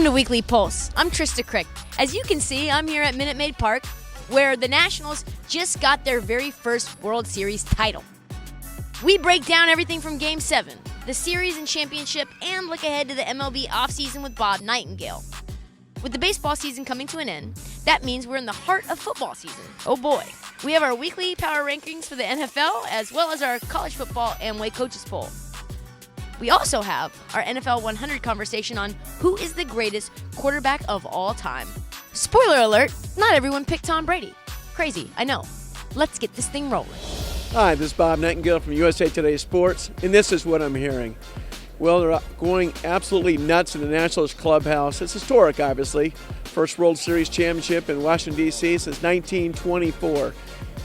Welcome to Weekly Pulse. I'm Trista Crick. As you can see, I'm here at Minute Maid Park, where the Nationals just got their very first World Series title. We break down everything from Game 7, the series and championship, and look ahead to the MLB offseason with Bob Nightingale. With the baseball season coming to an end, that means we're in the heart of football season. Oh boy. We have our weekly power rankings for the NFL, as well as our college football Amway coaches poll. We also have our NFL 100 conversation on who is the greatest quarterback of all time. Spoiler alert, not everyone picked Tom Brady. Crazy, I know. Let's get this thing rolling. Hi, this is Bob Nightingale from USA Today Sports, and this is what I'm hearing. Well, they're going absolutely nuts in the Nationals clubhouse. It's historic, obviously. First World Series championship in Washington, D.C. since 1924.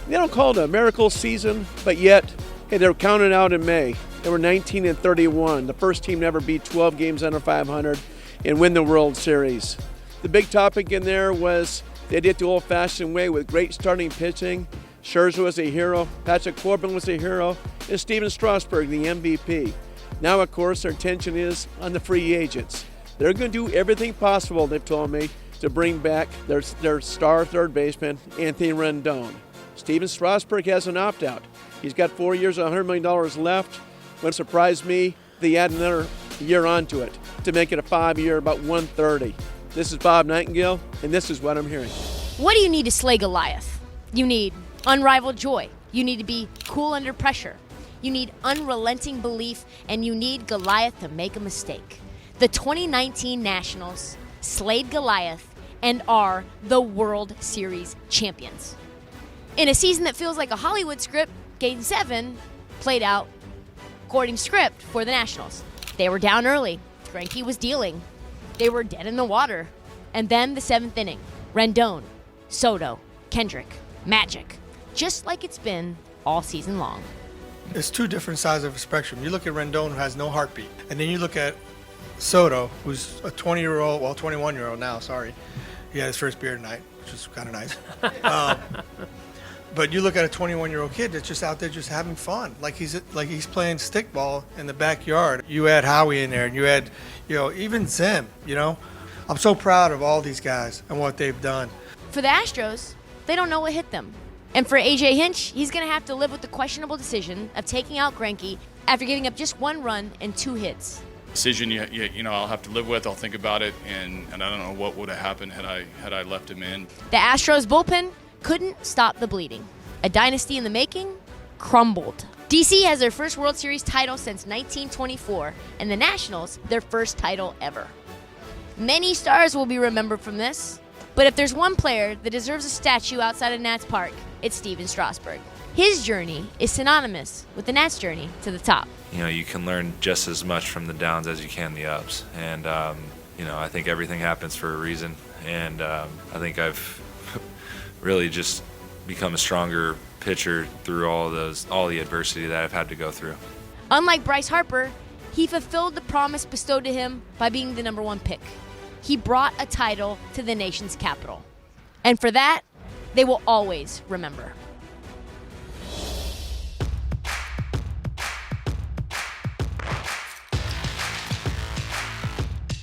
They don't call it a miracle season, but yet, hey, they were counted out in May. They were 19-31, the first team to ever beat 12 games under 500 and win the World Series. The big topic in there was they did it the old-fashioned way with great starting pitching. Scherzer was a hero, Patrick Corbin was a hero, and Steven Strasburg, the MVP. Now, of course, their attention is on the free agents. They're going to do everything possible, they've told me, to bring back their star third baseman, Anthony Rendon. Steven Strasburg has an opt-out. He's got 4 years, $100 million left. What surprised me, they add another year onto it to make it a 5-year, about $130. This is Bob Nightingale, and this is what I'm hearing. What do you need to slay Goliath? You need unrivaled joy. You need to be cool under pressure. You need unrelenting belief, and you need Goliath to make a mistake. The 2019 Nationals slayed Goliath and are the World Series champions. In a season that feels like a Hollywood script, Game 7 played out according to script for the Nationals. They were down early. Greinke was dealing. They were dead in the water. And then the 7th inning. Rendon, Soto, Kendrick, magic. Just like it's been all season long. It's two different sides of a spectrum. You look at Rendon, who has no heartbeat. And then you look at Soto, who's a 20-year-old, well, 21-year-old now, sorry. He had his first beer tonight, which was kind of nice. But you look at a 21-year-old kid that's just out there just having fun, like he's playing stickball in the backyard. You add Howie in there, and you add, even Zim. I'm so proud of all these guys and what they've done. For the Astros, they don't know what hit them. And for A.J. Hinch, he's going to have to live with the questionable decision of taking out Greinke after giving up just 1 run and 2 hits. Decision, I'll have to live with. I'll think about it, and I don't know what would have happened had I left him in. The Astros bullpen couldn't stop the bleeding. A dynasty in the making crumbled. DC has their first World Series title since 1924, and the Nationals their first title ever. Many stars will be remembered from this, but if there's one player that deserves a statue outside of Nats Park, it's Steven Strasburg. His journey is synonymous with the Nats' journey to the top. You can learn just as much from the downs as you can the ups, and I think everything happens for a reason, and I think I've really just become a stronger pitcher through all the adversity that I've had to go through. Unlike Bryce Harper, he fulfilled the promise bestowed to him by being the number 1 pick. He brought a title to the nation's capital. And for that, they will always remember.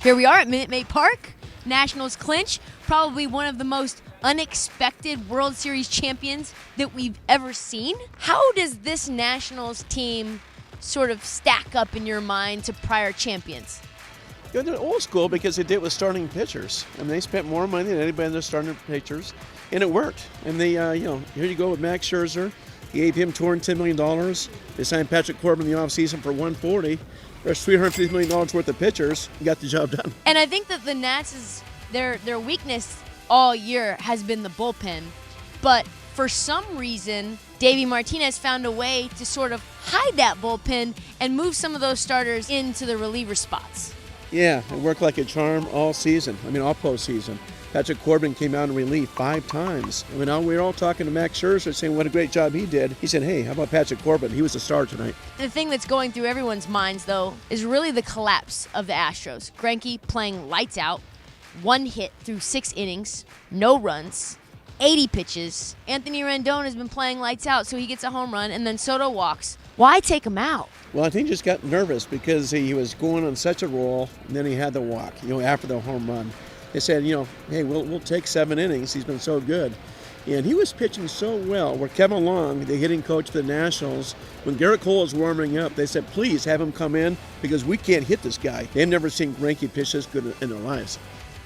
Here we are at Minute Maid Park. Nationals clinch, probably one of the most unexpected World Series champions that we've ever seen. How does this Nationals team sort of stack up in your mind to prior champions? They're old school because they did it with starting pitchers. And they spent more money than anybody in their starting pitchers, and it worked. And they, here you go with Max Scherzer. He gave him $210 million. They signed Patrick Corbin in the offseason for $140. There's $350 million worth of pitchers. You got the job done. And I think that the Nats, their weakness all year has been the bullpen. But for some reason, Davey Martinez found a way to sort of hide that bullpen and move some of those starters into the reliever spots. Yeah, it worked like a charm all season. All postseason. Patrick Corbin came out in relief 5 times. We were all talking to Max Scherzer saying what a great job he did. He said, hey, how about Patrick Corbin? He was a star tonight. The thing that's going through everyone's minds, though, is really the collapse of the Astros. Greinke playing lights out, 1 hit through 6 innings, no runs, 80 pitches. Anthony Rendon has been playing lights out, so he gets a home run, and then Soto walks. Why take him out? Well, I think he just got nervous because he was going on such a roll, and then he had the walk, after the home run. They said, hey, we'll take 7 innings. He's been so good. And he was pitching so well, where Kevin Long, the hitting coach for the Nationals, when Garrett Cole was warming up, they said, please have him come in because we can't hit this guy. They've never seen Greinke pitch this good in their lives.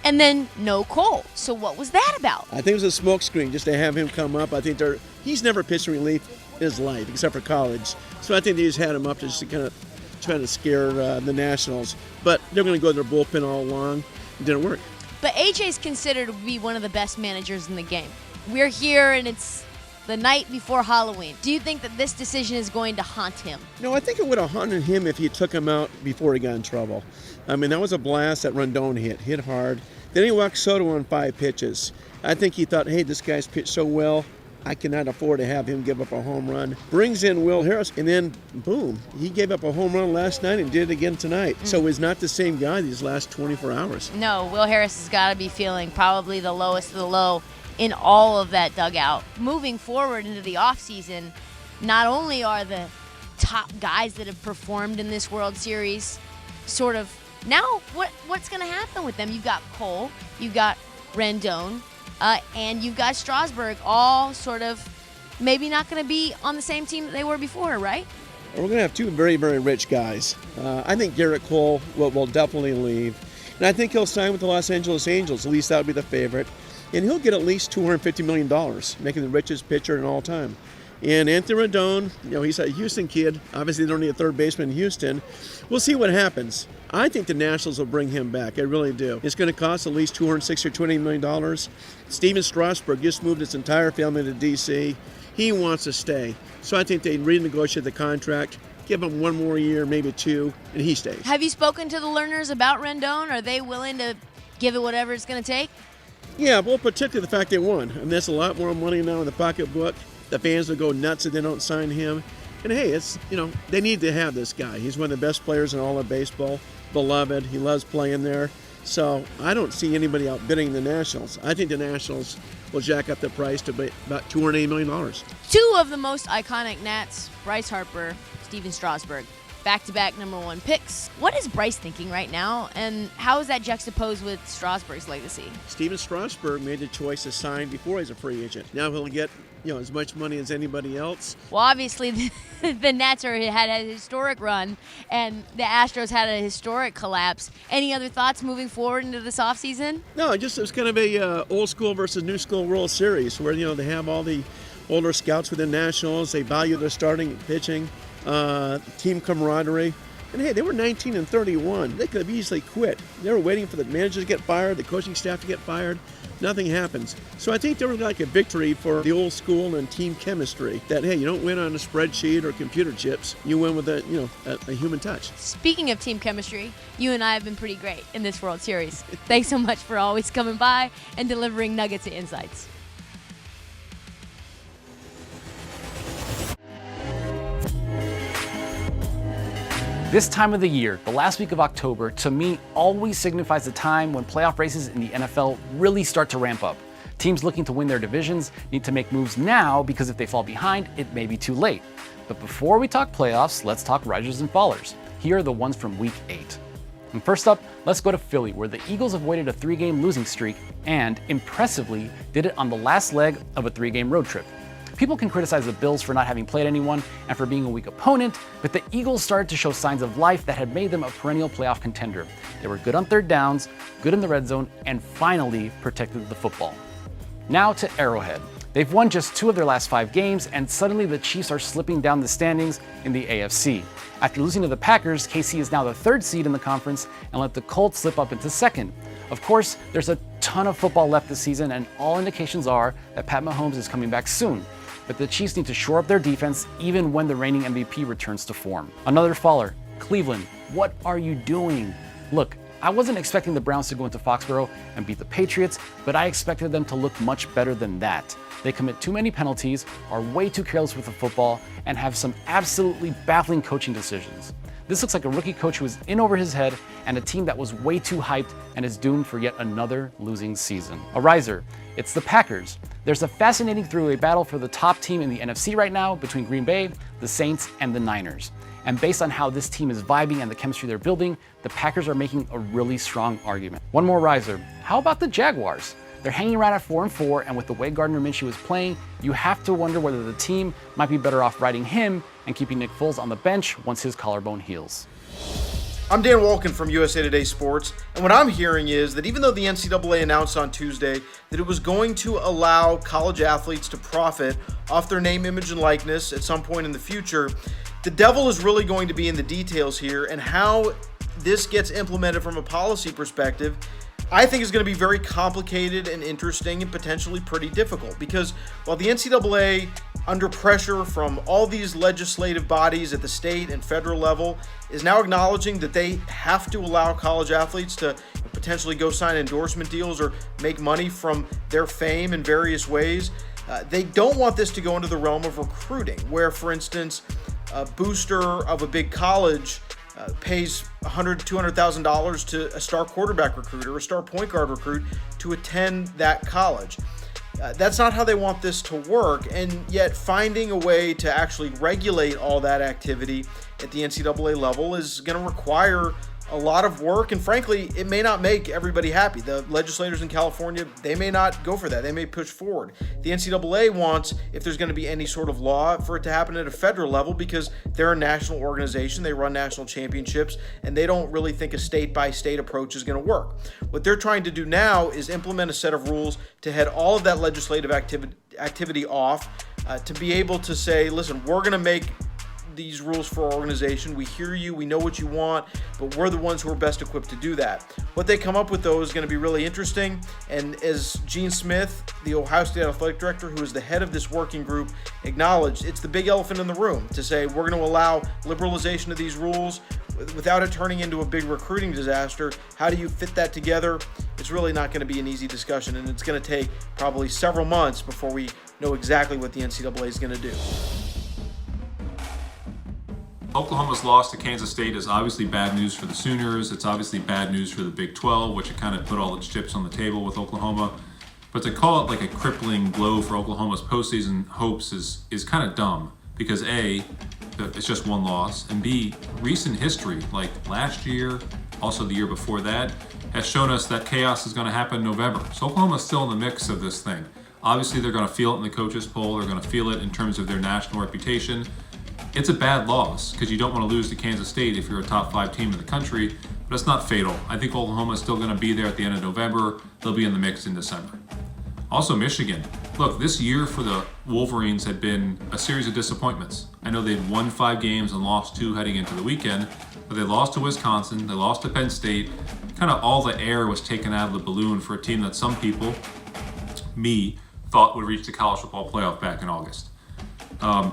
And then no Cole. So what was that about? I think it was a smoke screen just to have him come up. I think he's never pitched in relief in his life except for college. So I think they just had him up just to kind of try to scare the Nationals. But they're going to go to their bullpen all along. It didn't work. But AJ's considered to be one of the best managers in the game. We're here and it's the night before Halloween. Do you think that this decision is going to haunt him? No, I think it would have haunted him if he took him out before he got in trouble. I mean, that was a blast that Rendon hit hard. Then he walked Soto on 5 pitches. I think he thought, hey, this guy's pitched so well, I cannot afford to have him give up a home run. Brings in Will Harris, and then, boom, he gave up a home run last night and did it again tonight. So he's not the same guy these last 24 hours. No, Will Harris has got to be feeling probably the lowest of the low in all of that dugout. Moving forward into the offseason, not only are the top guys that have performed in this World Series sort of now what's going to happen with them? You've got Cole, you've got Rendon, and you've got Strasburg, all sort of maybe not going to be on the same team that they were before, right? We're going to have 2 very, very rich guys. I think Garrett Cole will definitely leave. And I think he'll sign with the Los Angeles Angels. At least that would be the favorite. And he'll get at least $250 million, making the richest pitcher in all time. And Anthony Rendon, he's a Houston kid. Obviously, they don't need a third baseman in Houston. We'll see what happens. I think the Nationals will bring him back. I really do. It's going to cost at least $260 or $280 million. Steven Strasburg just moved his entire family to D.C. He wants to stay. So I think they renegotiate the contract, give him 1 more year, maybe 2, and he stays. Have you spoken to the learners about Rendon? Are they willing to give it whatever it's going to take? Yeah, well, particularly the fact they won. And there's a lot more money now in the pocketbook. The fans will go nuts if they don't sign him. And hey, it's they need to have this guy. He's one of the best players in all of baseball. Beloved. He loves playing there. So I don't see anybody outbidding the Nationals. I think the Nationals will jack up the price to about $280 million. 2 of the most iconic Nats, Bryce Harper, Steven Strasburg, back-to-back #1 picks. What is Bryce thinking right now, and how is that juxtaposed with Strasburg's legacy? Steven Strasburg made the choice to sign before he's a free agent. Now he'll get as much money as anybody else. Well, obviously, the Nats had a historic run, and the Astros had a historic collapse. Any other thoughts moving forward into this offseason? No, it's kind of a old school versus new school World Series where, they have all the older scouts within Nationals. They value their starting pitching, team camaraderie. And hey, they were 19-31. They could have easily quit. They were waiting for the manager to get fired, the coaching staff to get fired. Nothing happens. So I think they were like a victory for the old school and team chemistry. That hey, you don't win on a spreadsheet or computer chips. You win with a human touch. Speaking of team chemistry, you and I have been pretty great in this World Series. Thanks so much for always coming by and delivering nuggets of insights. This time of the year, the last week of October, to me, always signifies the time when playoff races in the NFL really start to ramp up. Teams looking to win their divisions need to make moves now because if they fall behind, it may be too late. But before we talk playoffs, let's talk risers and fallers. Here are the ones from Week 8. And first up, let's go to Philly, where the Eagles avoided a 3-game losing streak and, impressively, did it on the last leg of a 3-game road trip. People can criticize the Bills for not having played anyone and for being a weak opponent, but the Eagles started to show signs of life that had made them a perennial playoff contender. They were good on third downs, good in the red zone, and finally protected the football. Now to Arrowhead. They've won just 2 of their last 5 games, and suddenly the Chiefs are slipping down the standings in the AFC. After losing to the Packers, KC is now the 3rd seed in the conference and let the Colts slip up into 2nd. Of course, there's a ton of football left this season, and all indications are that Pat Mahomes is coming back soon. But the Chiefs need to shore up their defense even when the reigning MVP returns to form. Another faller, Cleveland. What are you doing? Look, I wasn't expecting the Browns to go into Foxborough and beat the Patriots, but I expected them to look much better than that. They commit too many penalties, are way too careless with the football, and have some absolutely baffling coaching decisions. This looks like a rookie coach who is in over his head and a team that was way too hyped and is doomed for yet another losing season. A riser, it's the Packers. There's a fascinating three-way battle for the top team in the NFC right now between Green Bay, the Saints, and the Niners. And based on how this team is vibing and the chemistry they're building, the Packers are making a really strong argument. One more riser. How about the Jaguars? They're hanging around at 4-4, and with the way Gardner Minshew is playing, you have to wonder whether the team might be better off riding him and keeping Nick Foles on the bench once his collarbone heals. I'm Dan Wolken from USA Today Sports, and what I'm hearing is that even though the NCAA announced on Tuesday that it was going to allow college athletes to profit off their name, image, and likeness at some point in the future, the devil is really going to be in the details here, and how this gets implemented from a policy perspective I think is going to be very complicated and interesting and potentially pretty difficult, because while the NCAA, under pressure from all these legislative bodies at the state and federal level, is now acknowledging that they have to allow college athletes to potentially go sign endorsement deals or make money from their fame in various ways, they don't want this to go into the realm of recruiting, where, for instance, a booster of a big college pays $100,000 to $200,000 to a star quarterback recruit or a star point guard recruit to attend that college. That's not how they want this to work, and yet finding a way to actually regulate all that activity at the NCAA level is going to require a lot of work, and frankly, it may not make everybody happy. The legislators in California, they may not go for that. They may push forward. The NCAA wants, if there's going to be any sort of law, for it to happen at a federal level, because they're a national organization. They run national championships, and they don't really think a state-by-state approach is going to work. What they're trying to do now is implement a set of rules to head all of that legislative activity off, to be able to say, listen, we're going to make these rules for our organization. We hear you, we know what you want, but we're the ones who are best equipped to do that. What they come up with, though, is going to be really interesting, and as Gene Smith, the Ohio State athletic director, who is the head of this working group, acknowledged, it's the big elephant in the room to say we're going to allow liberalization of these rules without it turning into a big recruiting disaster. How do you fit that together? It's really not going to be an easy discussion, and it's going to take probably several months before we know exactly what the NCAA is going to do. Oklahoma's loss to Kansas State is obviously bad news for the Sooners. It's obviously bad news for the Big 12, which kind of put all its chips on the table with Oklahoma. But to call it like a crippling blow for Oklahoma's postseason hopes is kind of dumb, because A, it's just one loss, and B, recent history, like last year, also the year before that, has shown us that chaos is going to happen in November. So Oklahoma's still in the mix of this thing. Obviously, they're going to feel it in the coaches' poll. They're going to feel it in terms of their national reputation. It's a bad loss because you don't want to lose to Kansas State if you're a top 5 team in the country, but it's not fatal. I think Oklahoma is still going to be there at the end of November. They'll be in the mix in December. Also, Michigan. Look, this year for the Wolverines had been a series of disappointments. I know they'd won 5 games and lost 2 heading into the weekend, but they lost to Wisconsin, they lost to Penn State. Kind of all the air was taken out of the balloon for a team that some people, me, thought would reach the college football playoff back in August.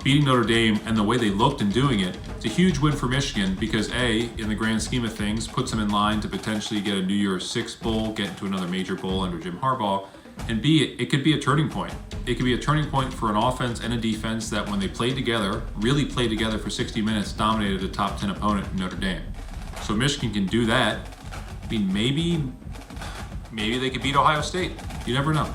Beating Notre Dame and the way they looked in doing it, it's a huge win for Michigan because A, in the grand scheme of things, puts them in line to potentially get a New Year's Six bowl, get into another major bowl under Jim Harbaugh, and B, it could be a turning point. It could be a turning point for an offense and a defense that when they played together, really played together for 60 minutes, dominated a top 10 opponent in Notre Dame. So Michigan can do that. I mean, maybe they could beat Ohio State. You never know.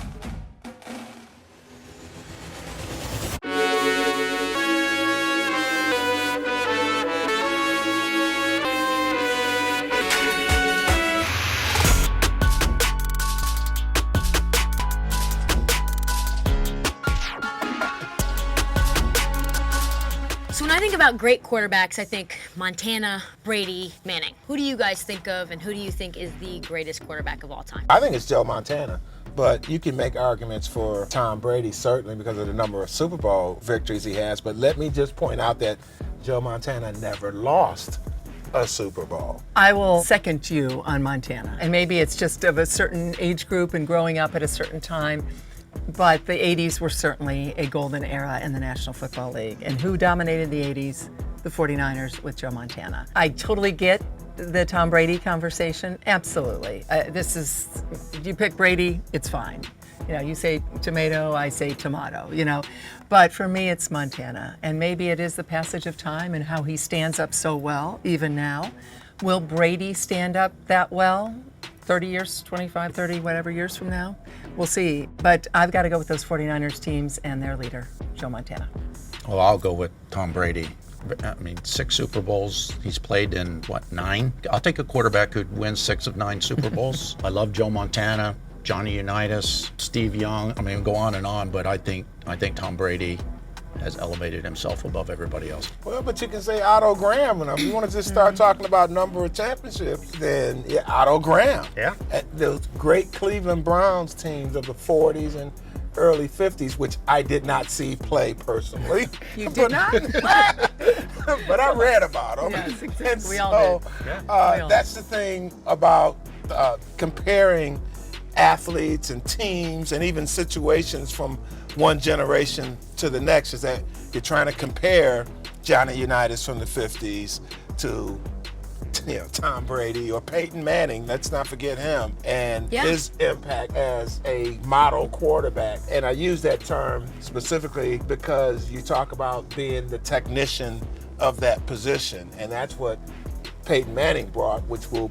So when I think about great quarterbacks, I think Montana, Brady, Manning. Who do you guys think of, and who do you think is the greatest quarterback of all time? I think it's Joe Montana, but you can make arguments for Tom Brady, certainly because of the number of Super Bowl victories he has. But let me just point out that Joe Montana never lost a Super Bowl. I will second you on Montana. And maybe it's just of a certain age group and growing up at a certain time. But the 80s were certainly a golden era in the National Football League. And who dominated the 80s? The 49ers with Joe Montana. I totally get the Tom Brady conversation. Absolutely. You pick Brady, it's fine. You know, you say tomato, I say tomato, you know. But for me, it's Montana. And maybe it is the passage of time and how he stands up so well, even now. Will Brady stand up that well? 30 years, 25, 30, whatever years from now. We'll see. But I've got to go with those 49ers teams and their leader, Joe Montana. Well, I'll go with Tom Brady. I mean, 6 Super Bowls. He's played in, 9? I'll take a quarterback who'd win 6 of 9 Super Bowls. I love Joe Montana, Johnny Unitas, Steve Young. I mean, go on, but I think Tom Brady has elevated himself above everybody else. Well, but you can say Otto Graham, and if you want to just start talking about number of championships, then yeah, Otto Graham. Yeah. Those great Cleveland Browns teams of the 40s and early 50s, which I did not see play personally. You did not? But I read about them. Yes, exactly. And We all did. That's the thing about comparing athletes and teams and even situations from one generation to the next, is that you're trying to compare Johnny Unitas from the 50s to Tom Brady or Peyton Manning. Let's not forget him and his impact as a model quarterback. And I use that term specifically because you talk about being the technician of that position, and that's what Peyton Manning brought, which will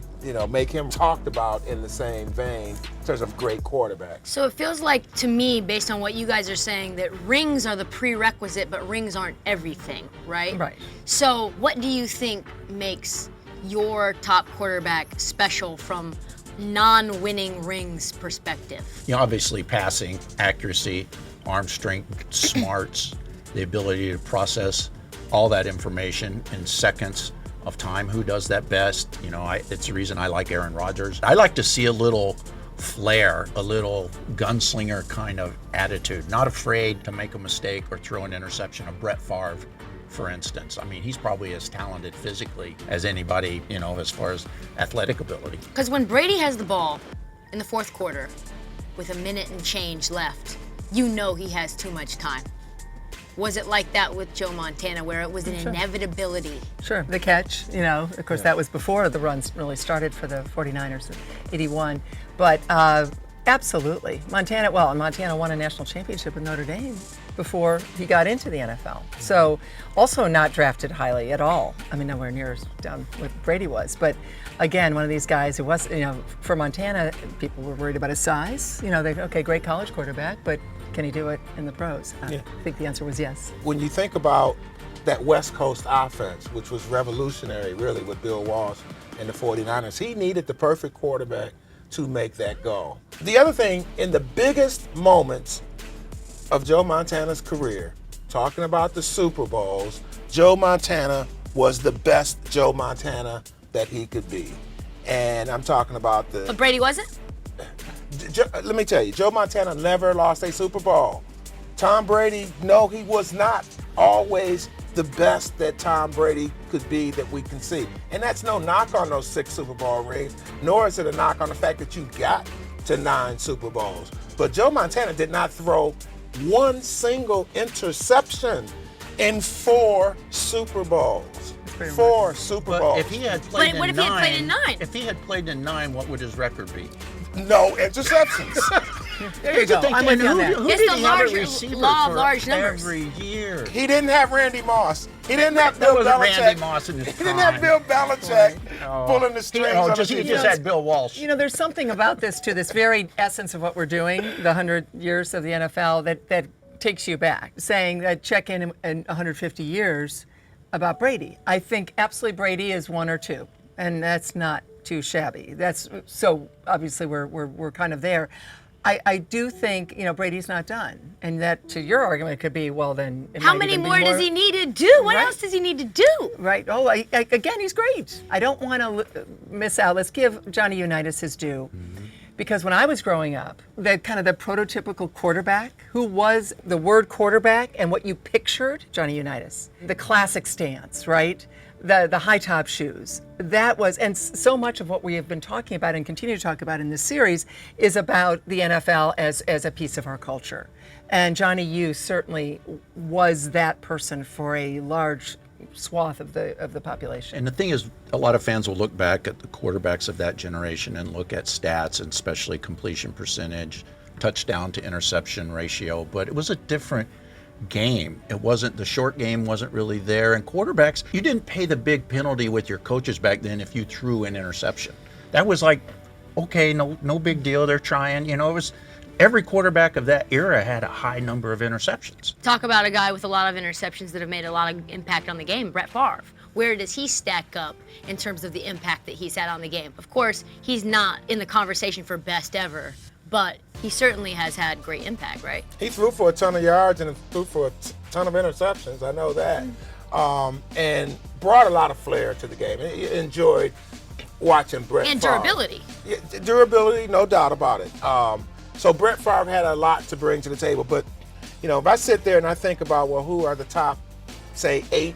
make him talked about in the same vein in terms of great quarterbacks. So it feels like to me, based on what you guys are saying, that rings are the prerequisite, but rings aren't everything, right? Right. So what do you think makes your top quarterback special from non-winning rings perspective? Obviously passing, accuracy, arm strength, smarts, the ability to process all that information in seconds of time. Who does that best? It's the reason I like Aaron Rodgers. I like to see a little flair, a little gunslinger kind of attitude, not afraid to make a mistake or throw an interception. A Brett Favre, for instance. I mean, he's probably as talented physically as anybody, as far as athletic ability. Because when Brady has the ball in the fourth quarter with a minute and change left, he has too much time. Was it like that with Joe Montana, where it was an inevitability? Sure, the catch, of course that was before the runs really started for the 49ers in '81. But absolutely, Montana won a national championship with Notre Dame before he got into the NFL. So also not drafted highly at all. I mean, nowhere near as down what Brady was. But again, one of these guys who was, for Montana, people were worried about his size. Great college quarterback, but can he do it in the pros? I think the answer was yes. When you think about that West Coast offense, which was revolutionary really with Bill Walsh and the 49ers, he needed the perfect quarterback to make that go. The other thing, in the biggest moments of Joe Montana's career, talking about the Super Bowls, Joe Montana was the best Joe Montana that he could be. And I'm talking about But Brady wasn't? Let me tell you, Joe Montana never lost a Super Bowl. Tom Brady, no, he was not always the best that Tom Brady could be that we can see. And that's no knock on those 6 Super Bowl rings, nor is it a knock on the fact that you got to 9 Super Bowls. But Joe Montana did not throw one single interception in 4 Super Bowls. 4 Super Bowls. If he had played What if he had played in 9? If he had played in 9, what would his record be? No interceptions. There you go. I'm with you on that. Who It's did the he have large a receiver law of for large numbers. every year? He didn't have Randy Moss. He didn't have Bill wasn't Belichick. Randy Moss in his He didn't have Bill Belichick pulling the strings. on the He defense. just had Bill Walsh. There's something about this, to this very essence of what we're doing, the 100 years of the NFL, that takes you back, saying that check in 150 years about Brady. I think absolutely Brady is 1 or 2, and that's not too shabby. That's so obviously we're kind of there. I do think Brady's not done, and that, to your argument, could be, well, then How many more does he need to do? What Right. else does he need to do? Right. Oh, again, he's great. I don't want to miss out. Let's give Johnny Unitas his due. Because when I was growing up, the prototypical quarterback, who was the word quarterback and what you pictured, Johnny Unitas, the classic stance, right? The high top shoes. That was, and so much of what we have been talking about and continue to talk about in this series is about the NFL as a piece of our culture. And Johnny U certainly was that person for a large swath of the population. And the thing is, a lot of fans will look back at the quarterbacks of that generation and look at stats, and especially completion percentage, touchdown to interception ratio, but it was a different game. It wasn't, the short game wasn't really there. And quarterbacks, you didn't pay the big penalty with your coaches back then if you threw an interception. That was like okay, no big deal. They're trying. You know, it was every quarterback of that era had a high number of interceptions. Talk about a guy with a lot of interceptions that have made a lot of impact on the game, Brett Favre. Where does he stack up in terms of the impact that he's had on the game? Of course, he's not in the conversation for best ever, but he certainly has had great impact, right? He threw for a ton of yards and threw for a ton of interceptions. I know that. And brought a lot of flair to the game. I enjoyed watching Brett And Favre. durability. Yeah, durability, no doubt about it. So Brett Favre had a lot to bring to the table. But, you know, if I sit there and I think about, well, who are the top, say, 8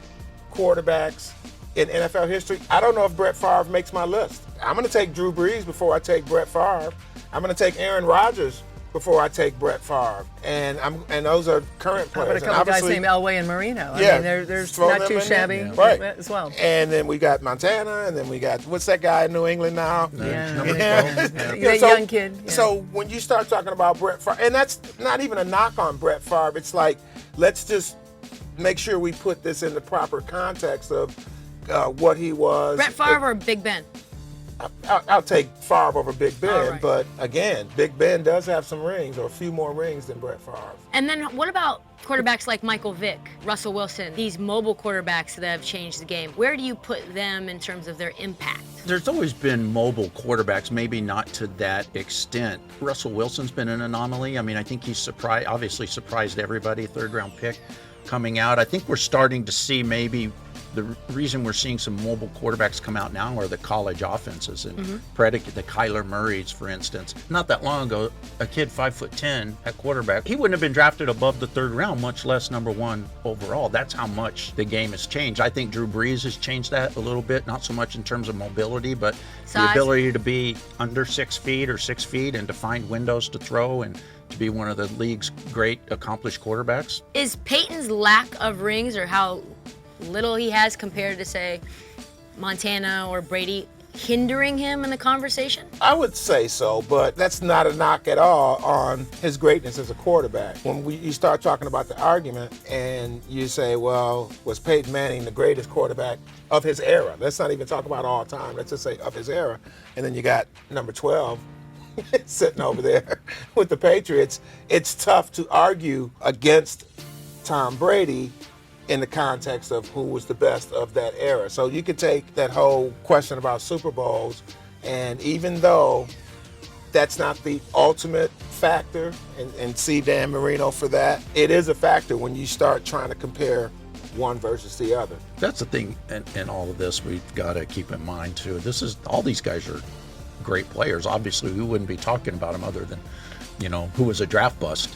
quarterbacks in NFL history, I don't know if Brett Favre makes my list. I'm going to take Drew Brees before I take Brett Favre. I'm going to take Aaron Rodgers before I take Brett Favre. And those are current How players. about a couple guys named Elway and Marino? Yeah, I mean, they're throw not them too in there. shabby Right. as well. And then we got Montana, and then we got, what's that guy in New England now? That So- young kid. Yeah. So when you start talking about Brett Favre, and that's not even a knock on Brett Favre, it's like, let's just make sure we put this in the proper context of what he was. Brett Favre or Big Ben? I'll take Favre over Big Ben, All right. but again, Big Ben does have some rings, or a few more rings than Brett Favre. And then what about quarterbacks like Michael Vick, Russell Wilson, these mobile quarterbacks that have changed the game? Where do you put them in terms of their impact? There's always been mobile quarterbacks, maybe not to that extent. Russell Wilson's been an anomaly. I mean, I think he's obviously surprised everybody, 3rd-round pick coming out. I think we're starting to see maybe the reason we're seeing some mobile quarterbacks come out now are the college offenses and predicate the Kyler Murrays, for instance. Not that long ago, a kid 5'10" at quarterback, he wouldn't have been drafted above the 3rd round, much less number 1 overall. That's how much the game has changed. I think Drew Brees has changed that a little bit, not so much in terms of mobility, but the ability to be under 6 feet or 6 feet and to find windows to throw and to be one of the league's great accomplished quarterbacks. Is Peyton's lack of rings or how little he has compared to, say, Montana or Brady hindering him in the conversation? I would say so, but that's not a knock at all on his greatness as a quarterback. When you start talking about the argument and you say, well, was Peyton Manning the greatest quarterback of his era? Let's not even talk about all time. Let's just say of his era. And then you got number 12 sitting over there with the Patriots. It's tough to argue against Tom Brady in the context of who was the best of that era. So you could take that whole question about Super Bowls, and even though that's not the ultimate factor, and see Dan Marino for that, it is a factor when you start trying to compare one versus the other. That's the thing in all of this we've got to keep in mind too. All these guys are great players. Obviously, we wouldn't be talking about them other than, who was a draft bust.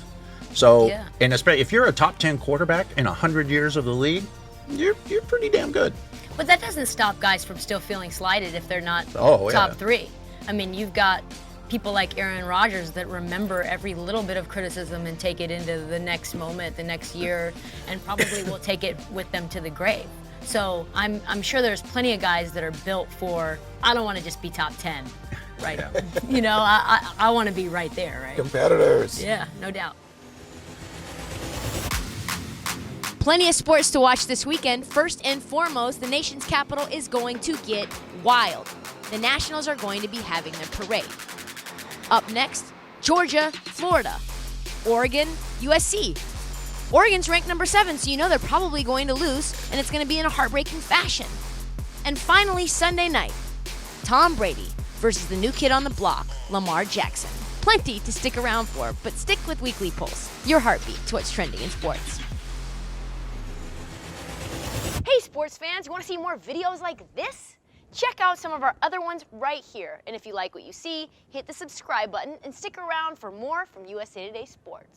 So, and especially if you're a top 10 quarterback in 100 years of the league, you're pretty damn good. But that doesn't stop guys from still feeling slighted if they're not Oh, top yeah. 3. I mean, you've got people like Aaron Rodgers that remember every little bit of criticism and take it into the next moment, the next year, and probably will take it with them to the grave. So I'm sure there's plenty of guys that are built for, I don't want to just be top 10, right? I want to be right there, right? Competitors. Yeah, no doubt. Plenty of sports to watch this weekend. First and foremost, the nation's capital is going to get wild. The Nationals are going to be having their parade. Up next, Georgia, Florida, Oregon, USC. Oregon's ranked number 7, so you know they're probably going to lose, and it's going to be in a heartbreaking fashion. And finally, Sunday night, Tom Brady versus the new kid on the block, Lamar Jackson. Plenty to stick around for, but stick with Weekly Pulse, your heartbeat to what's trending in sports. Hey sports fans, you want to see more videos like this? Check out some of our other ones right here. And if you like what you see, hit the subscribe button and stick around for more from USA Today Sports.